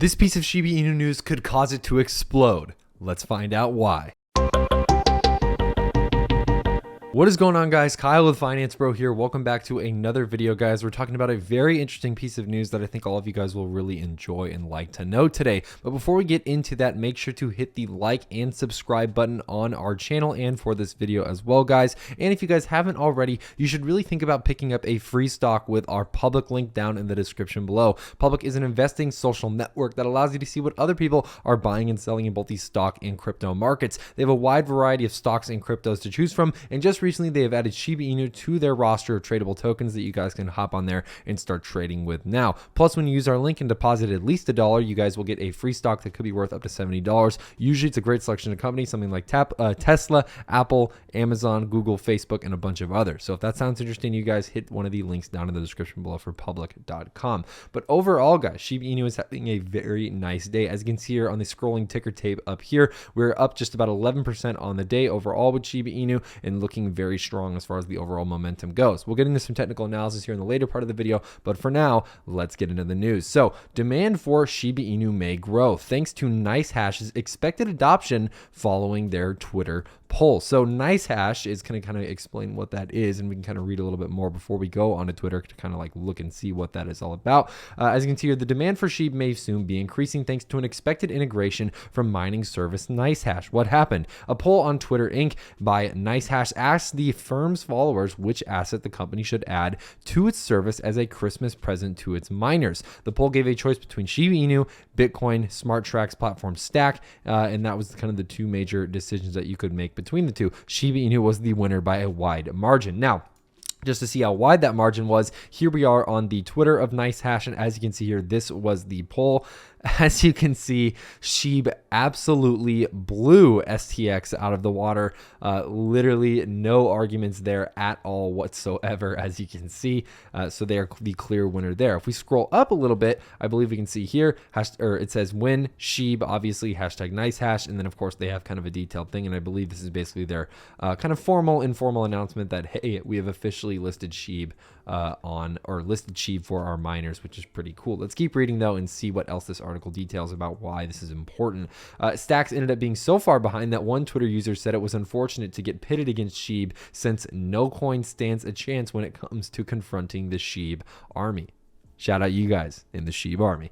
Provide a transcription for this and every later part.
This piece of Shiba Inu news could cause it to explode. Let's find out why. What is going on, guys? Kyle with Finance Bro here. Welcome back to another video, guys. We're talking about a very interesting piece of news that I think all of you guys will really enjoy and like to know today. But before we get into that, make sure to hit the like and subscribe button on our channel and for this video as well, guys. And if you guys haven't already, you should really think about picking up a free stock with our Public link down in the description below. Public is an investing social network that allows you to see what other people are buying and selling in both the stock and crypto markets. They have a wide variety of stocks and cryptos to choose from, and just recently they have added Shiba Inu to their roster of tradable tokens that you guys can hop on there and start trading with now. Plus, when you use our link and deposit at least $1, you guys will get a free stock that could be worth up to $70. Usually it's a great selection of companies, something like Tesla, Apple, Amazon, Google, Facebook, and a bunch of others. So if that sounds interesting, you guys hit one of the links down in the description below for public.com. But overall, guys, Shiba Inu is having a very nice day. As you can see here on the scrolling ticker tape up here, we're up just about 11% on the day overall with Shiba Inu and looking very strong as far as the overall momentum goes. We'll get into some technical analysis here in the later part of the video, but for now, let's get into the news. So demand for Shiba Inu may grow thanks to NiceHash's expected adoption following their Twitter poll. So NiceHash is going to kind of explain what that is, and we can kind of read a little bit more before we go onto Twitter to kind of like look and see what that is all about. As you can see here, the demand for Shib may soon be increasing thanks to an expected integration from mining service NiceHash. What happened? A poll on Twitter Inc. by NiceHash asked the firm's followers which asset the company should add to its service as a Christmas present to its miners. The poll gave a choice between Shiba Inu, Bitcoin, Smart Tracks platform Stack, and that was kind of the two major decisions that you could make between the two. Shiba Inu was the winner by a wide margin. Now, just to see how wide that margin was, here we are on the Twitter of NiceHash, and as you can see here, this was the poll. As you can see, Shib absolutely blew STX out of the water. Literally no arguments there at all whatsoever, as you can see. So they are the clear winner there. If we scroll up a little bit, I believe we can see here, it says win Shib, obviously hashtag NiceHash, and then of course they have kind of a detailed thing, and I believe this is basically their kind of informal announcement that, hey, we have officially listed Shib listed Shib for our miners, which is pretty cool. Let's keep reading though and see what else this article details about why this is important. Stacks ended up being so far behind that one Twitter user said it was unfortunate to get pitted against Shib since no coin stands a chance when it comes to confronting the Shib army. Shout out you guys in the Shib army.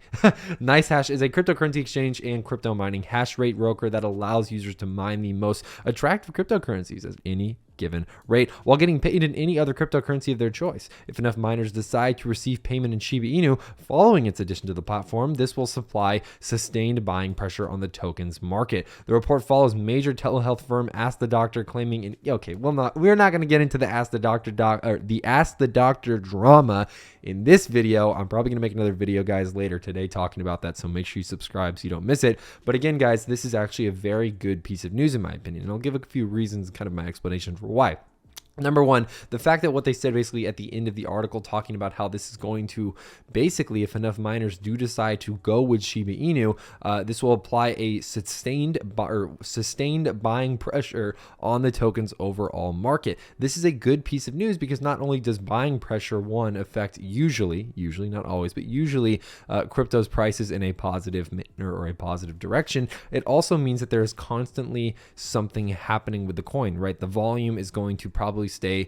NiceHash is a cryptocurrency exchange and crypto mining hash rate broker that allows users to mine the most attractive cryptocurrencies at any given rate while getting paid in any other cryptocurrency of their choice. If enough miners decide to receive payment in Shiba Inu following its addition to the platform, this will supply sustained buying pressure on the token's market. The report follows major telehealth firm Ask the Doctor claiming we're not going to get into the Ask the Doctor drama in this video. I'm probably going to make another video, guys, later today talking about that, so make sure you subscribe so you don't miss it. But again, guys, this is actually a very good piece of news in my opinion, and I'll give a few reasons, kind of my explanation for why. Number one, the fact that what they said basically at the end of the article talking about how this is going to basically, if enough miners do decide to go with Shiba Inu, this will apply a sustained buying pressure on the token's overall market. This is a good piece of news because not only does buying pressure, one, affect usually, not always, but usually crypto's prices in a positive manner or a positive direction, it also means that there is constantly something happening with the coin, right? The volume is going to probably stay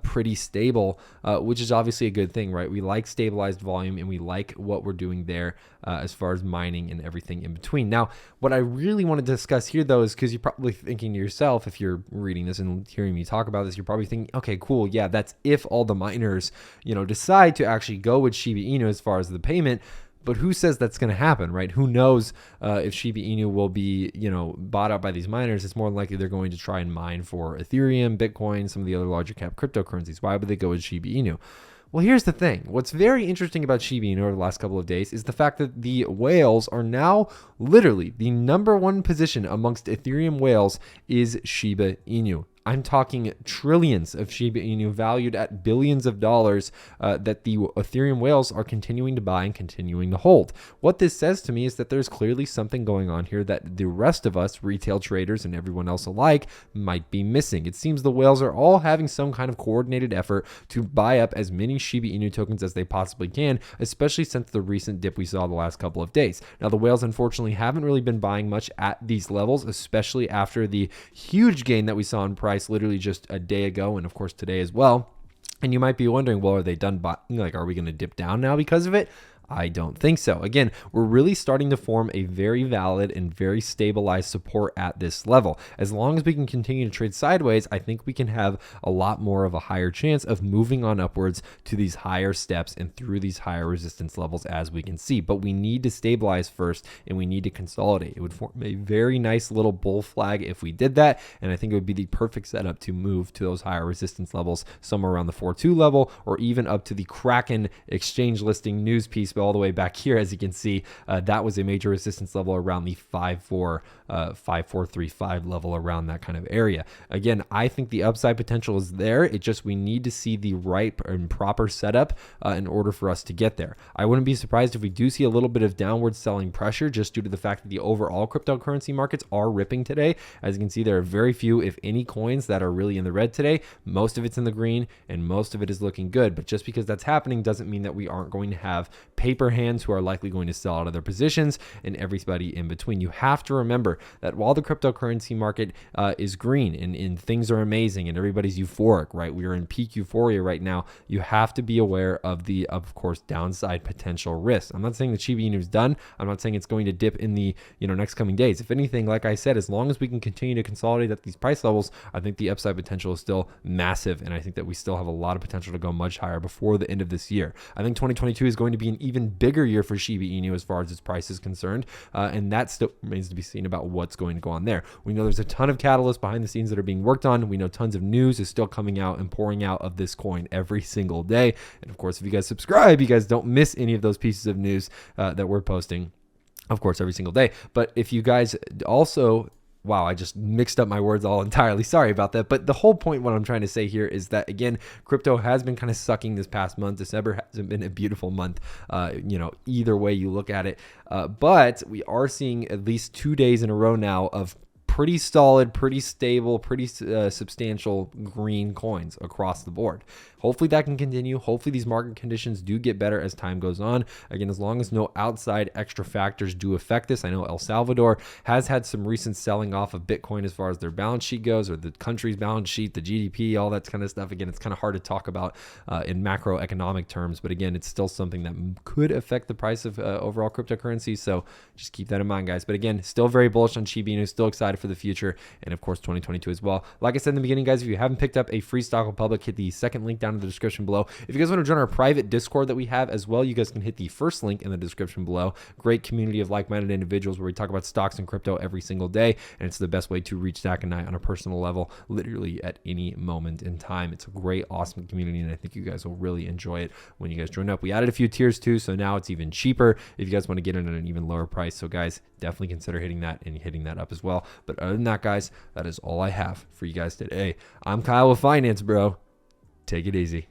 pretty stable, which is obviously a good thing, right? We like stabilized volume and we like what we're doing there as far as mining and everything in between. Now, what I really want to discuss here though is because you're probably thinking to yourself, if you're reading this and hearing me talk about this, you're probably thinking, okay, cool, yeah, that's if all the miners, decide to actually go with Shiba Inu as far as the payment. But who says that's going to happen, right? Who knows if Shiba Inu will be, bought out by these miners? It's more likely they're going to try and mine for Ethereum, Bitcoin, some of the other larger cap cryptocurrencies. Why would they go with Shiba Inu? Well, here's the thing. What's very interesting about Shiba Inu over the last couple of days is the fact that the whales are now literally the #1 position amongst Ethereum whales is Shiba Inu. I'm talking trillions of Shiba Inu valued at billions of dollars that the Ethereum whales are continuing to buy and continuing to hold. What this says to me is that there's clearly something going on here that the rest of us, retail traders and everyone else alike, might be missing. It seems the whales are all having some kind of coordinated effort to buy up as many Shiba Inu tokens as they possibly can, especially since the recent dip we saw the last couple of days. Now, the whales unfortunately haven't really been buying much at these levels, especially after the huge gain that we saw in price literally just a day ago, and of course today as well. And you might be wondering, well, are they done buying? Like, are we going to dip down now because of it? I don't think so. Again, we're really starting to form a very valid and very stabilized support at this level. As long as we can continue to trade sideways, I think we can have a lot more of a higher chance of moving on upwards to these higher steps and through these higher resistance levels, as we can see. But we need to stabilize first, and we need to consolidate. It would form a very nice little bull flag if we did that, and I think it would be the perfect setup to move to those higher resistance levels, somewhere around the 4.2 level, or even up to the Kraken exchange listing news piece. All the way back here, as you can see, that was a major resistance level around the 5435 level, around that kind of area. Again, I think the upside potential is there. It just, we need to see the right and proper setup in order for us to get there. I wouldn't be surprised if we do see a little bit of downward selling pressure, just due to the fact that the overall cryptocurrency markets are ripping today. As you can see, there are very few, if any, coins that are really in the red today. Most of it's in the green, and most of it is looking good. But just because that's happening doesn't mean that we aren't going to have paper hands who are likely going to sell out of their positions, and everybody in between. You have to remember that while the cryptocurrency market is green and things are amazing and everybody's euphoric, right? We are in peak euphoria right now. You have to be aware of the, of course, downside potential risk. I'm not saying that Shiba Inu is done. I'm not saying it's going to dip in the next coming days. If anything, like I said, as long as we can continue to consolidate at these price levels, I think the upside potential is still massive, and I think that we still have a lot of potential to go much higher before the end of this year. I think 2022 is going to be an even bigger year for Shiba Inu as far as its price is concerned, and that still remains to be seen about what's going to go on there. We know there's a ton of catalysts behind the scenes that are being worked on. We know tons of news is still coming out and pouring out of this coin every single day, and of course, if you guys subscribe, you guys don't miss any of those pieces of news that we're posting, of course, every single day. But if you guys also, wow, I just mixed up my words all entirely. Sorry about that. But the whole point, what I'm trying to say here is that, again, crypto has been kind of sucking this past month. December hasn't been a beautiful month, either way you look at it. But we are seeing at least 2 days in a row now of pretty solid, pretty stable, pretty substantial green coins across the board. Hopefully that can continue. Hopefully these market conditions do get better as time goes on. Again, as long as no outside extra factors do affect this. I know El Salvador has had some recent selling off of Bitcoin as far as their balance sheet goes, or the country's balance sheet, the GDP, all that kind of stuff. Again, it's kind of hard to talk about in macroeconomic terms, but again, it's still something that could affect the price of overall cryptocurrency. So just keep that in mind, guys. But again, still very bullish on Shiba Inu, still excited for the future, and of course 2022 as well. Like I said in the beginning, guys, if you haven't picked up a free stock Republic, hit the second link down in the description below. If you guys want to join our private Discord that we have as well, you guys can hit the first link in the description below. Great community of like-minded individuals where we talk about stocks and crypto every single day, and it's the best way to reach Zach and I on a personal level, literally at any moment in time. It's a great, awesome community, and I think you guys will really enjoy it when you guys join up. We added a few tiers too, so now it's even cheaper if you guys want to get in at an even lower price. So guys, definitely consider hitting that and hitting that up as well. But other than that, guys, that is all I have for you guys today. I'm Kyle with Finance Bro. Take it easy.